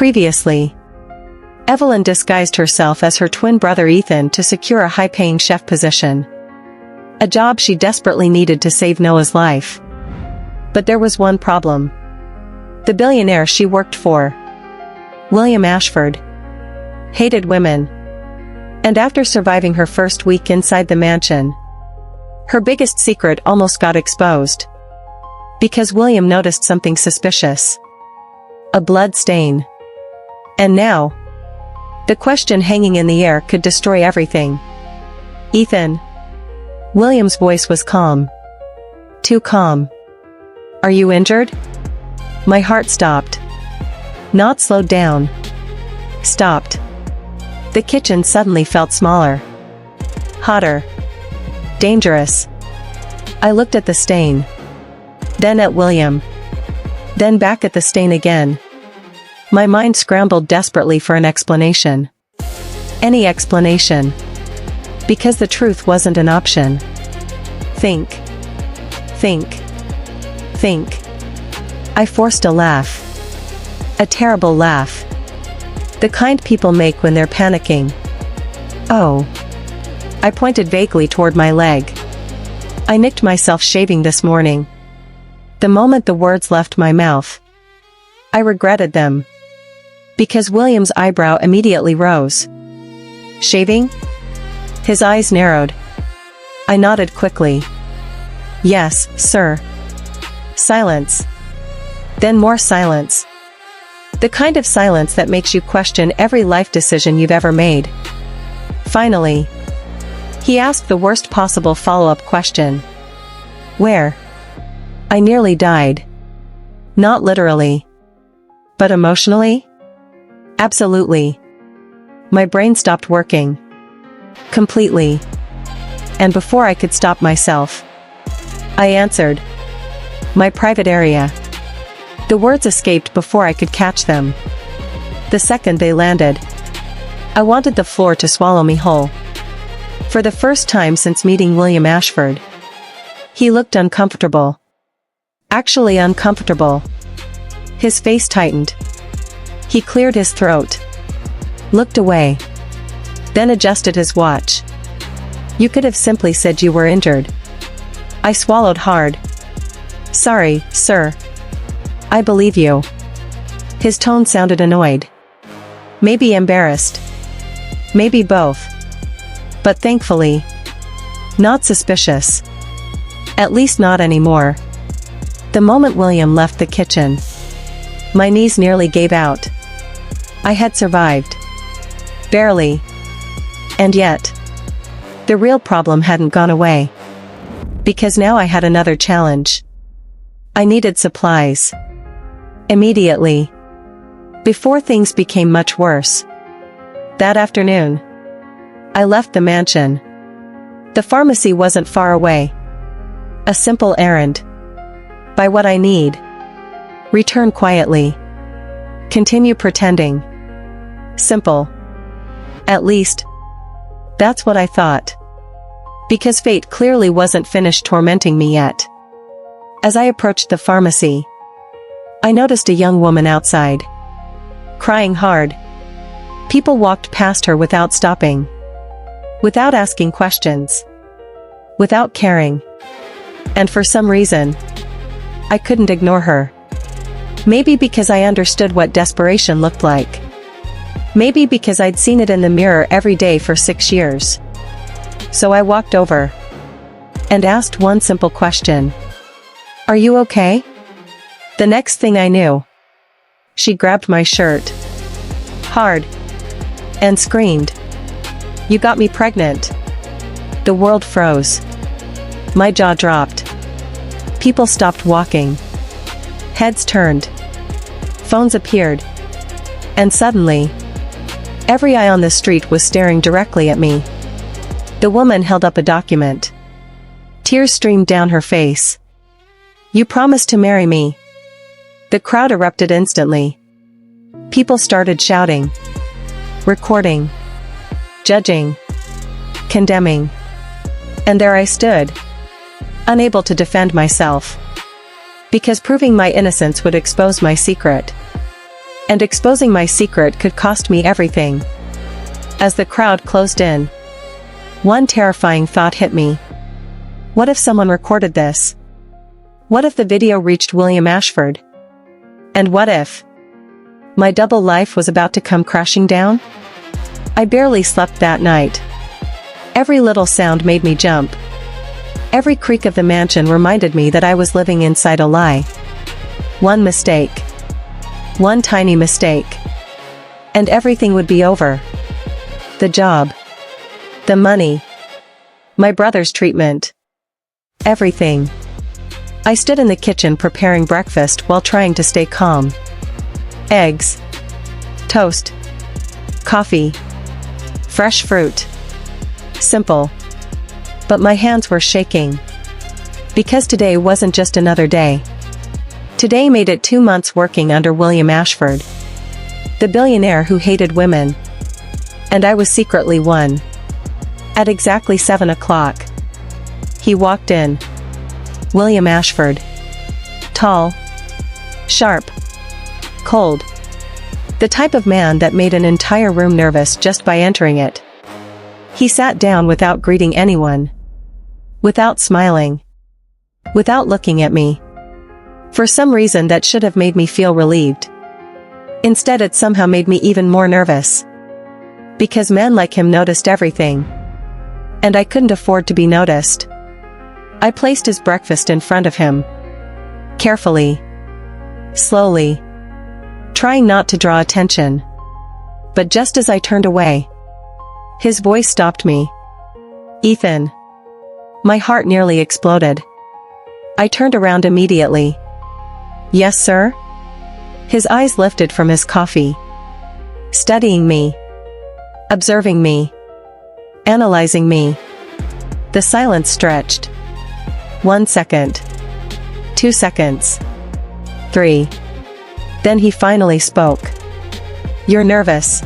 Previously, Evelyn disguised herself as her twin brother Ethan to secure a high-paying chef position. A job she desperately needed to save Noah's life. But there was one problem. The billionaire she worked for, William Ashford, hated women. And after surviving her first week inside the mansion, her biggest secret almost got exposed. Because William noticed something suspicious. A blood stain. And now, the question hanging in the air could destroy everything. Ethan. William's voice was calm. Too calm. Are you injured? My heart stopped. Not slowed down. Stopped. The kitchen suddenly felt smaller. Hotter. Dangerous. I looked at the stain. Then at William. Then back at the stain again. My mind scrambled desperately for an explanation. Any explanation. Because the truth wasn't an option. Think. Think. Think. I forced a laugh. A terrible laugh. The kind people make when they're panicking. Oh. I pointed vaguely toward my leg. I nicked myself shaving this morning. The moment the words left my mouth, I regretted them. Because William's eyebrow immediately rose. Shaving? His eyes narrowed. I nodded quickly. Yes, sir. Silence. Then more silence. The kind of silence that makes you question every life decision you've ever made. Finally, he asked the worst possible follow-up question. Where? I nearly died. Not literally. But emotionally? Absolutely. My brain stopped working. Completely. And before I could stop myself, I answered. My private area. The words escaped before I could catch them. The second they landed, I wanted the floor to swallow me whole. For the first time since meeting William Ashford, he looked uncomfortable. Actually uncomfortable. His face tightened. He cleared his throat. Looked away. Then adjusted his watch. You could have simply said you were injured. I swallowed hard. Sorry, sir. I believe you. His tone sounded annoyed. Maybe embarrassed. Maybe both. But thankfully, not suspicious. At least not anymore. The moment William left the kitchen, my knees nearly gave out. I had survived. Barely. And yet, the real problem hadn't gone away. Because now I had another challenge. I needed supplies. Immediately. Before things became much worse. That afternoon, I left the mansion. The pharmacy wasn't far away. A simple errand. Buy what I need. Return quietly. Continue pretending. Simple. At least, that's what I thought. Because fate clearly wasn't finished tormenting me yet. As I approached the pharmacy, I noticed a young woman outside. Crying hard. People walked past her without stopping. Without asking questions. Without caring. And for some reason, I couldn't ignore her. Maybe because I understood what desperation looked like. Maybe because I'd seen it in the mirror every day for 6 years. So I walked over and asked one simple question. Are you okay? The next thing I knew, she grabbed my shirt hard and screamed, "You got me pregnant." The world froze. My jaw dropped. People stopped walking. Heads turned. Phones appeared. And suddenly, every eye on the street was staring directly at me. The woman held up a document. Tears streamed down her face. You promised to marry me. The crowd erupted instantly. People started shouting, recording, judging, condemning. And there I stood, unable to defend myself. Because proving my innocence would expose my secret. And exposing my secret could cost me everything. As the crowd closed in, one terrifying thought hit me. What if someone recorded this? What if the video reached William Ashford? And what if my double life was about to come crashing down? I barely slept that night. Every little sound made me jump. Every creak of the mansion reminded me that I was living inside a lie. One mistake. One tiny mistake. And everything would be over. The job. The money. My brother's treatment. Everything. I stood in the kitchen preparing breakfast while trying to stay calm. Eggs. Toast. Coffee. Fresh fruit. Simple. But my hands were shaking. Because today wasn't just another day. Today made it 2 months working under William Ashford, the billionaire who hated women. And I was secretly one. At exactly 7 o'clock. He walked in. William Ashford. Tall. Sharp. Cold. The type of man that made an entire room nervous just by entering it. He sat down without greeting anyone. Without smiling. Without looking at me. For some reason that should have made me feel relieved. Instead it somehow made me even more nervous. Because men like him noticed everything. And I couldn't afford to be noticed. I placed his breakfast in front of him. Carefully. Slowly. Trying not to draw attention. But just as I turned away, his voice stopped me. Ethan. My heart nearly exploded. I turned around immediately. Yes, sir? His eyes lifted from his coffee. Studying me. Observing me. Analyzing me. The silence stretched. 1 second. 2 seconds. 3. Then he finally spoke. You're nervous.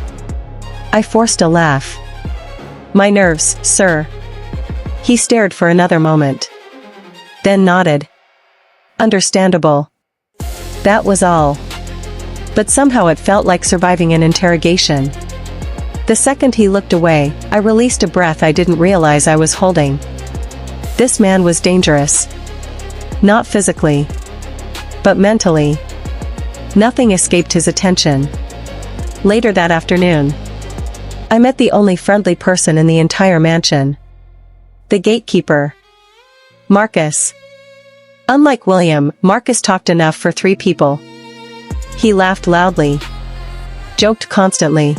I forced a laugh. My nerves, sir. He stared for another moment. Then nodded. Understandable. That was all. But somehow it felt like surviving an interrogation. The second he looked away, I released a breath I didn't realize I was holding. This man was dangerous. Not physically. But mentally. Nothing escaped his attention. Later that afternoon, I met the only friendly person in the entire mansion. The gatekeeper. Marcus. Unlike William, Marcus talked enough for 3 people. He laughed loudly, joked constantly,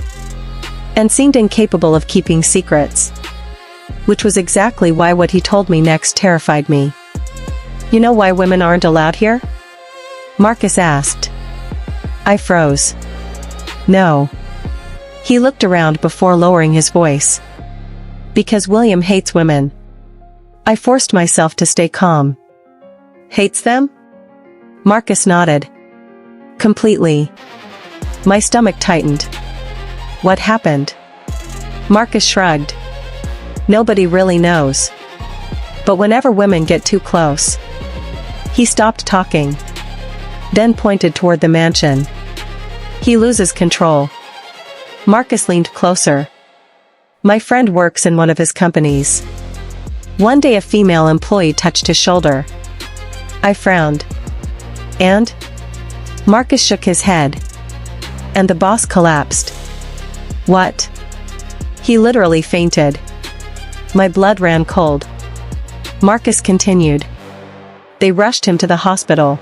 and seemed incapable of keeping secrets. Which was exactly why what he told me next terrified me. You know why women aren't allowed here? Marcus asked. I froze. No. He looked around before lowering his voice. Because William hates women. I forced myself to stay calm. Hates them? Marcus nodded. Completely. My stomach tightened. What happened? Marcus shrugged. Nobody really knows. But whenever women get too close. He stopped talking. Then pointed toward the mansion. He loses control. Marcus leaned closer. My friend works in one of his companies. One day a female employee touched his shoulder. I frowned. And? Marcus shook his head. And the boss collapsed. What? He literally fainted. My blood ran cold. Marcus continued. They rushed him to the hospital.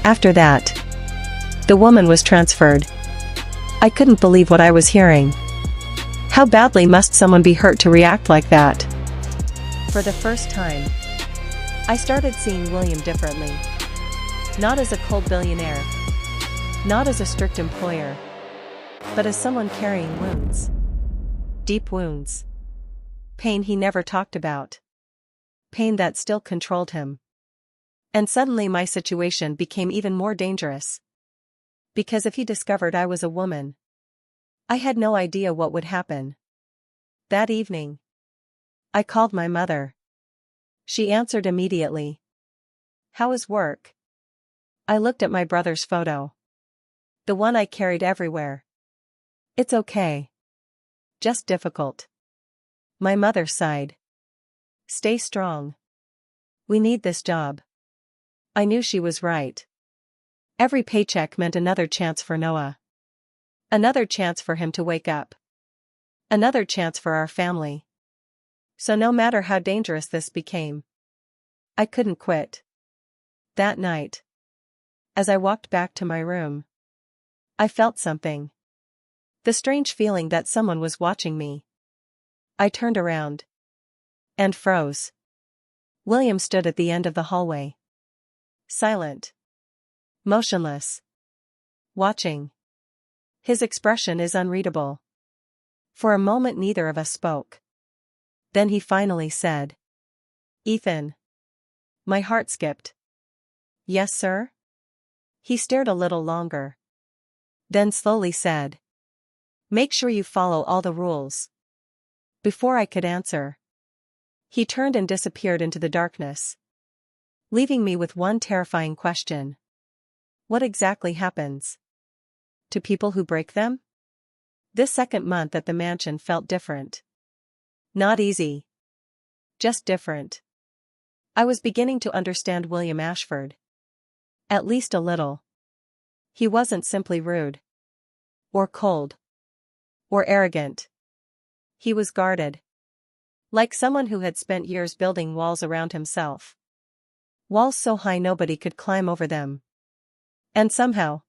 After that, the woman was transferred. I couldn't believe what I was hearing. How badly must someone be hurt to react like that? For the first time, I started seeing William differently. Not as a cold billionaire. Not as a strict employer. But as someone carrying wounds. Deep wounds. Pain he never talked about. Pain that still controlled him. And suddenly my situation became even more dangerous. Because if he discovered I was a woman, I had no idea what would happen. That evening, I called my mother. She answered immediately. How is work? I looked at my brother's photo. The one I carried everywhere. It's okay. Just difficult. My mother sighed. Stay strong. We need this job. I knew she was right. Every paycheck meant another chance for Noah. Another chance for him to wake up. Another chance for our family. So no matter how dangerous this became, I couldn't quit. That night, as I walked back to my room, I felt something. The strange feeling that someone was watching me. I turned around. And froze. William stood at the end of the hallway. Silent. Motionless. Watching. His expression is unreadable. For a moment neither of us spoke. Then he finally said, Ethan. My heart skipped. Yes, sir? He stared a little longer. Then slowly said, Make sure you follow all the rules. Before I could answer, he turned and disappeared into the darkness, leaving me with one terrifying question. What exactly happens to people who break them? This second month at the mansion felt different. Not easy. Just different. I was beginning to understand William Ashford. At least a little. He wasn't simply rude. Or cold. Or arrogant. He was guarded. Like someone who had spent years building walls around himself. Walls so high nobody could climb over them. And somehow,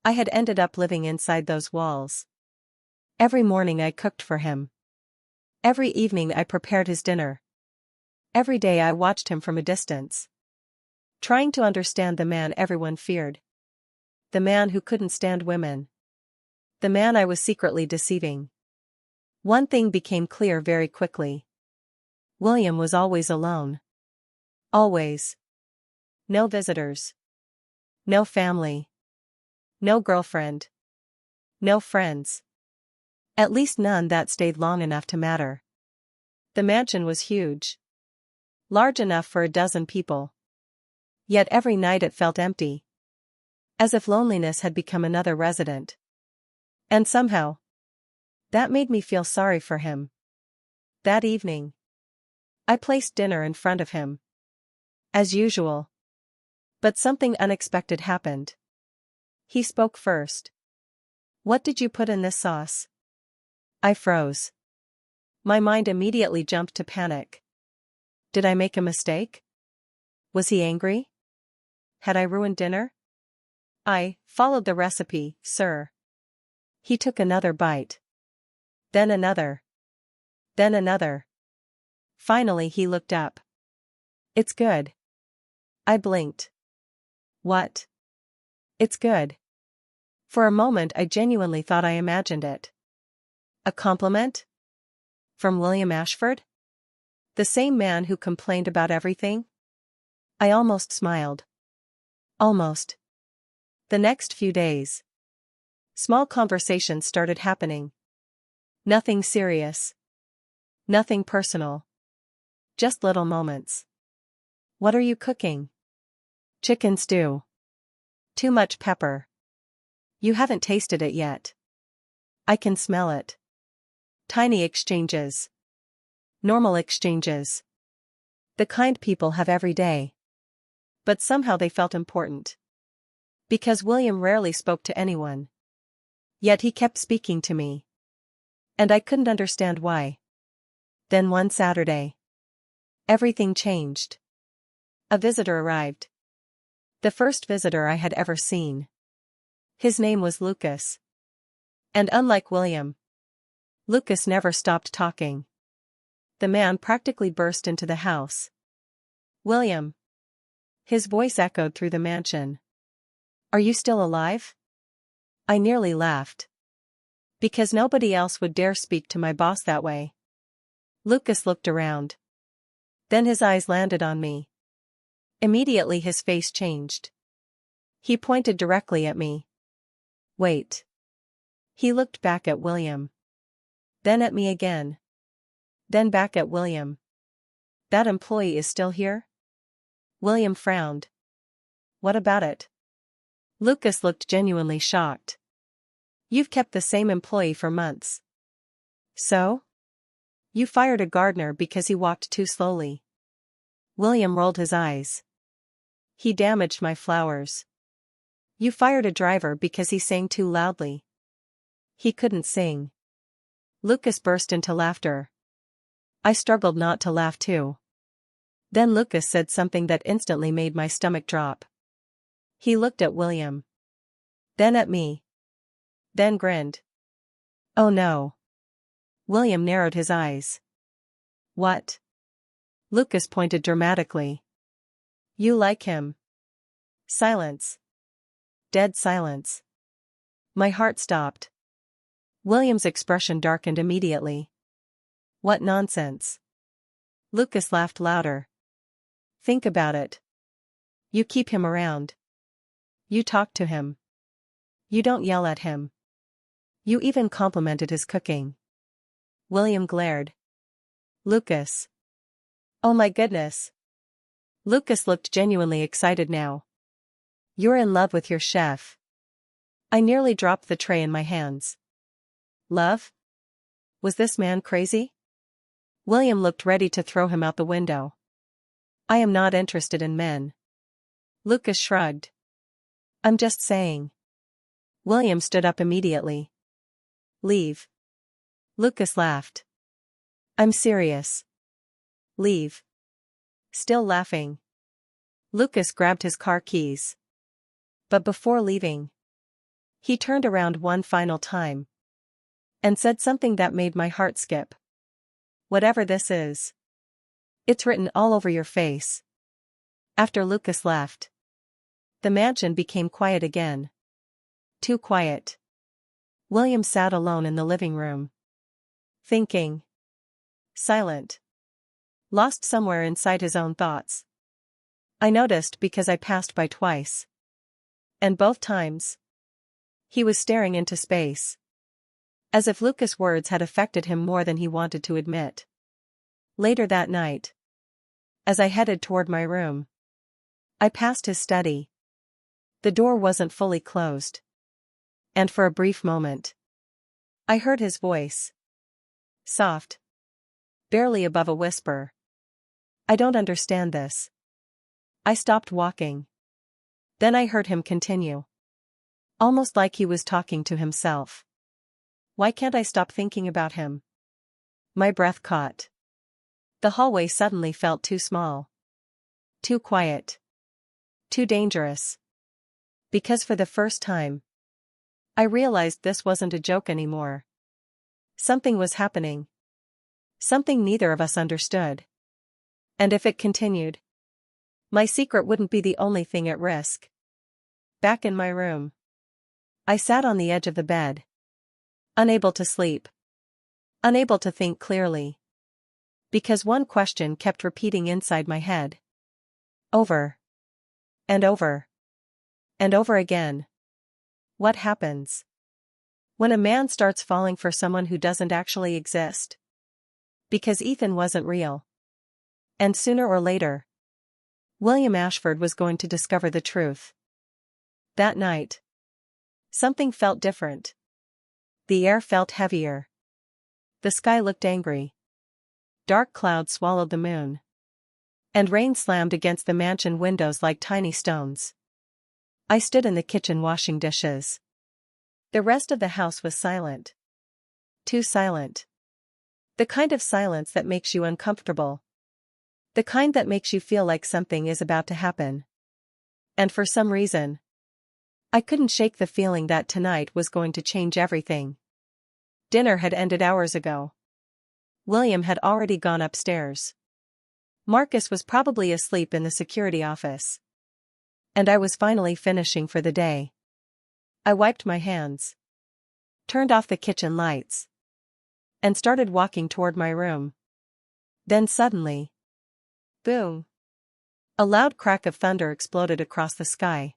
I had ended up living inside those walls. Every morning I cooked for him. Every evening I prepared his dinner. Every day I watched him from a distance. Trying to understand the man everyone feared. The man who couldn't stand women. The man I was secretly deceiving. One thing became clear very quickly. William was always alone. Always. No visitors. No family. No girlfriend. No friends. At least none that stayed long enough to matter. The mansion was huge. Large enough for a dozen people. Yet every night it felt empty. As if loneliness had become another resident. And somehow, that made me feel sorry for him. That evening, I placed dinner in front of him. As usual. But something unexpected happened. He spoke first. What did you put in this sauce? I froze. My mind immediately jumped to panic. Did I make a mistake? Was he angry? Had I ruined dinner? I followed the recipe, sir. He took another bite. Then another. Then another. Finally he looked up. It's good. I blinked. What? It's good. For a moment I genuinely thought I imagined it. A compliment? From William Ashford? The same man who complained about everything? I almost smiled. Almost. The next few days, small conversations started happening. Nothing serious. Nothing personal. Just little moments. What are you cooking? Chicken stew. Too much pepper. You haven't tasted it yet. I can smell it. Tiny exchanges. Normal exchanges. The kind people have every day. But somehow they felt important. Because William rarely spoke to anyone. Yet he kept speaking to me. And I couldn't understand why. Then one Saturday, everything changed. A visitor arrived. The first visitor I had ever seen. His name was Lucas. And unlike William, Lucas never stopped talking. The man practically burst into the house. William. His voice echoed through the mansion. Are you still alive? I nearly laughed. Because nobody else would dare speak to my boss that way. Lucas looked around. Then his eyes landed on me. Immediately his face changed. He pointed directly at me. Wait. He looked back at William. Then at me again. Then back at William. That employee is still here? William frowned. What about it? Lucas looked genuinely shocked. You've kept the same employee for months. So? You fired a gardener because he walked too slowly. William rolled his eyes. He damaged my flowers. You fired a driver because he sang too loudly. He couldn't sing. Lucas burst into laughter. I struggled not to laugh too. Then Lucas said something that instantly made my stomach drop. He looked at William. Then at me. Then grinned. Oh no. William narrowed his eyes. What? Lucas pointed dramatically. You like him. Silence. Dead silence. My heart stopped. William's expression darkened immediately. What nonsense. Lucas laughed louder. Think about it. You keep him around. You talk to him. You don't yell at him. You even complimented his cooking. William glared. Lucas. Oh my goodness. Lucas looked genuinely excited now. You're in love with your chef. I nearly dropped the tray in my hands. Love? Was this man crazy? William looked ready to throw him out the window. I am not interested in men. Lucas shrugged. I'm just saying. William stood up immediately. Leave. Lucas laughed. I'm serious. Leave. Still laughing. Lucas grabbed his car keys. But before leaving, he turned around one final time and said something that made my heart skip. Whatever this is, it's written all over your face. After Lucas left, the mansion became quiet again. Too quiet. William sat alone in the living room. Thinking. Silent. Lost somewhere inside his own thoughts. I noticed because I passed by twice. And both times, he was staring into space. As if Lucas' words had affected him more than he wanted to admit. Later that night, as I headed toward my room, I passed his study. The door wasn't fully closed. And for a brief moment, I heard his voice. Soft. Barely above a whisper. I don't understand this. I stopped walking. Then I heard him continue. Almost like he was talking to himself. Why can't I stop thinking about him? My breath caught. The hallway suddenly felt too small. Too quiet. Too dangerous. Because for the first time, I realized this wasn't a joke anymore. Something was happening. Something neither of us understood. And if it continued, my secret wouldn't be the only thing at risk. Back in my room, I sat on the edge of the bed. Unable to sleep. Unable to think clearly. Because one question kept repeating inside my head. Over. And over. And over again. What happens when a man starts falling for someone who doesn't actually exist? Because Ethan wasn't real. And sooner or later, William Ashford was going to discover the truth. That night, something felt different. The air felt heavier. The sky looked angry. Dark clouds swallowed the moon. And rain slammed against the mansion windows like tiny stones. I stood in the kitchen washing dishes. The rest of the house was silent. Too silent. The kind of silence that makes you uncomfortable. The kind that makes you feel like something is about to happen. And for some reason, I couldn't shake the feeling that tonight was going to change everything. Dinner had ended hours ago. William had already gone upstairs. Marcus was probably asleep in the security office. And I was finally finishing for the day. I wiped my hands. Turned off the kitchen lights. And started walking toward my room. Then suddenly, boom! A loud crack of thunder exploded across the sky.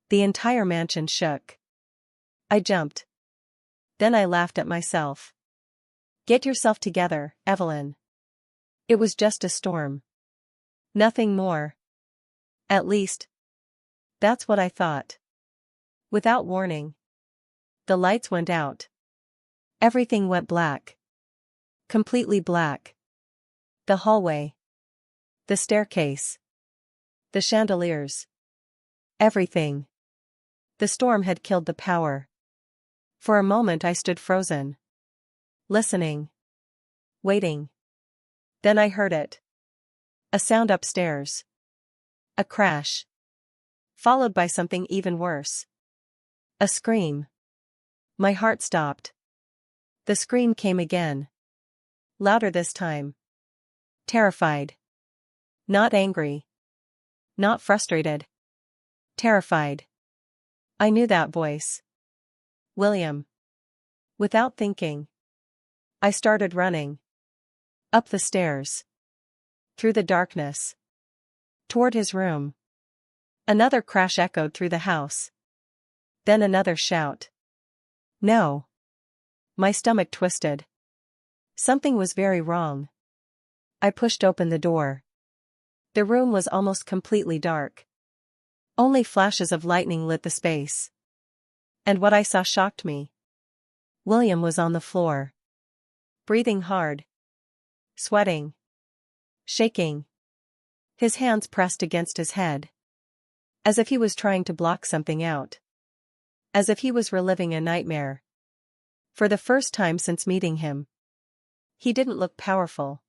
The entire mansion shook. I jumped. Then I laughed at myself. Get yourself together, Evelyn. It was just a storm. Nothing more. At least, that's what I thought. Without warning, the lights went out. Everything went black. Completely black. The hallway. The staircase. The chandeliers. Everything. The storm had killed the power. For a moment I stood frozen. Listening. Waiting. Then I heard it. A sound upstairs. A crash. Followed by something even worse. A scream. My heart stopped. The scream came again. Louder this time. Terrified. Not angry. Not frustrated. Terrified. I knew that voice. William. Without thinking, I started running. Up the stairs. Through the darkness. Toward his room. Another crash echoed through the house. Then another shout. No. My stomach twisted. Something was very wrong. I pushed open the door. The room was almost completely dark. Only flashes of lightning lit the space. And what I saw shocked me. William was on the floor. Breathing hard. Sweating. Shaking. His hands pressed against his head. As if he was trying to block something out. As if he was reliving a nightmare. For the first time since meeting him. He didn't look powerful.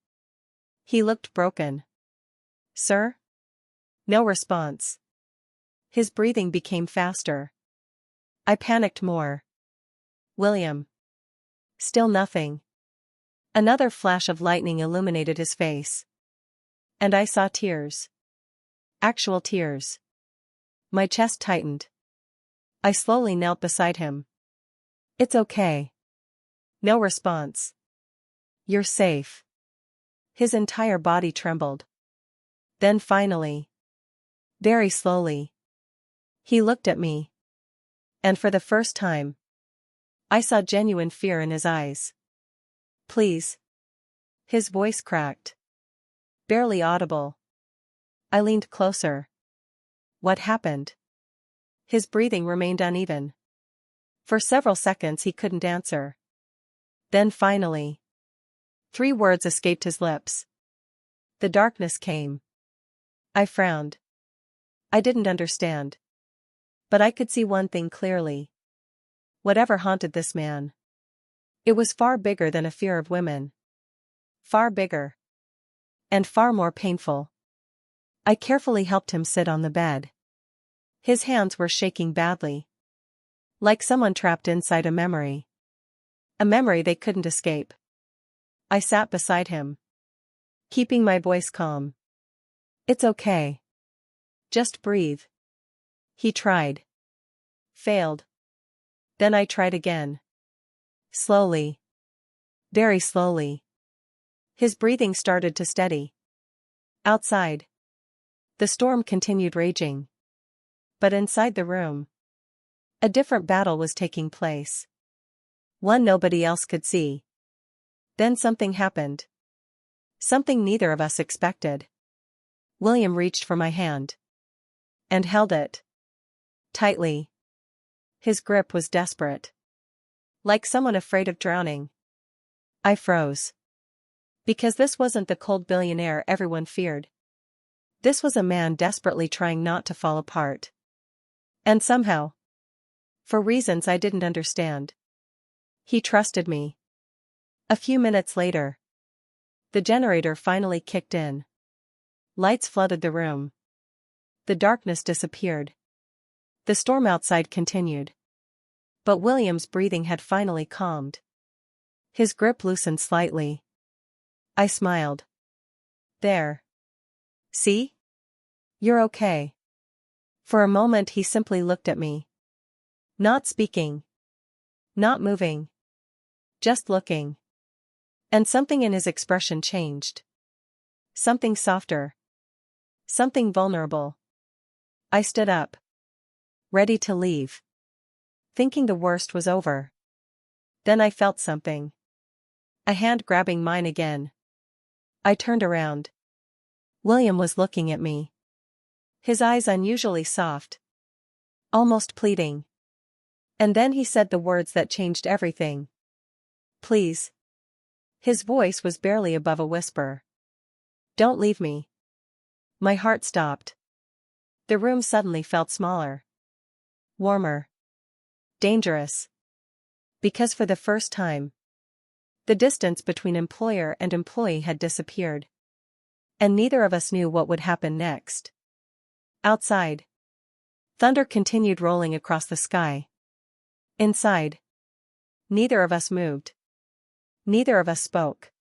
He looked broken. Sir? No response. His breathing became faster. I panicked more. William. Still nothing. Another flash of lightning illuminated his face. And I saw tears. Actual tears. My chest tightened. I slowly knelt beside him. It's okay. No response. You're safe. His entire body trembled. Then finally. Very slowly. He looked at me. And for the first time, I saw genuine fear in his eyes. Please. His voice cracked. Barely audible. I leaned closer. What happened? His breathing remained uneven. For several seconds he couldn't answer. Then finally. 3 words escaped his lips. The darkness came. I frowned. I didn't understand. But I could see one thing clearly. Whatever haunted this man. It was far bigger than a fear of women. Far bigger. And far more painful. I carefully helped him sit on the bed. His hands were shaking badly. Like someone trapped inside a memory. A memory they couldn't escape. I sat beside him. Keeping my voice calm. It's okay. Just breathe. He tried. Failed. Then I tried again. Slowly. Very slowly. His breathing started to steady. Outside. The storm continued raging. But inside the room. A different battle was taking place. One nobody else could see. Then something happened. Something neither of us expected. William reached for my hand. And held it. Tightly. His grip was desperate. Like someone afraid of drowning. I froze. Because this wasn't the cold billionaire everyone feared. This was a man desperately trying not to fall apart. And somehow. For reasons I didn't understand. He trusted me. A few minutes later. The generator finally kicked in. Lights flooded the room. The darkness disappeared. The storm outside continued. But William's breathing had finally calmed. His grip loosened slightly. I smiled. There. See? You're okay. For a moment he simply looked at me. Not speaking. Not moving. Just looking. And something in his expression changed. Something softer. Something vulnerable. I stood up. Ready to leave. Thinking the worst was over. Then I felt something. A hand grabbing mine again. I turned around. William was looking at me. His eyes unusually soft. Almost pleading. And then he said the words that changed everything. Please. His voice was barely above a whisper. Don't leave me. My heart stopped. The room suddenly felt smaller. Warmer. Dangerous. Because for the first time, the distance between employer and employee had disappeared. And neither of us knew what would happen next. Outside, thunder continued rolling across the sky. Inside, neither of us moved. Neither of us spoke.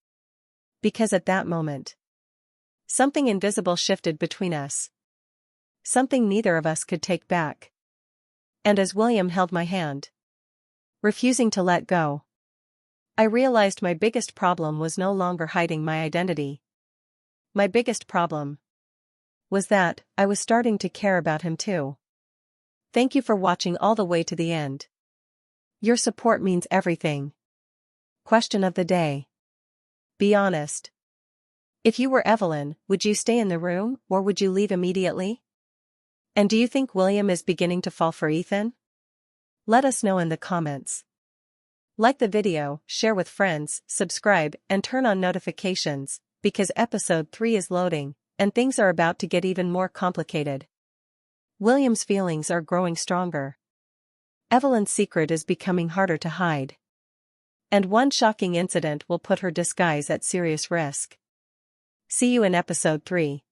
Because at that moment, something invisible shifted between us. Something neither of us could take back. And as William held my hand, refusing to let go, I realized my biggest problem was no longer hiding my identity. My biggest problem was that I was starting to care about him too. Thank you for watching all the way to the end. Your support means everything. Question of the day. Be honest. If you were Evelyn, would you stay in the room or would you leave immediately? And do you think William is beginning to fall for Ethan? Let us know in the comments. Like the video, share with friends, subscribe, and turn on notifications, because episode 3 is loading, and things are about to get even more complicated. William's feelings are growing stronger. Evelyn's secret is becoming harder to hide. And one shocking incident will put her disguise at serious risk. See you in episode 3.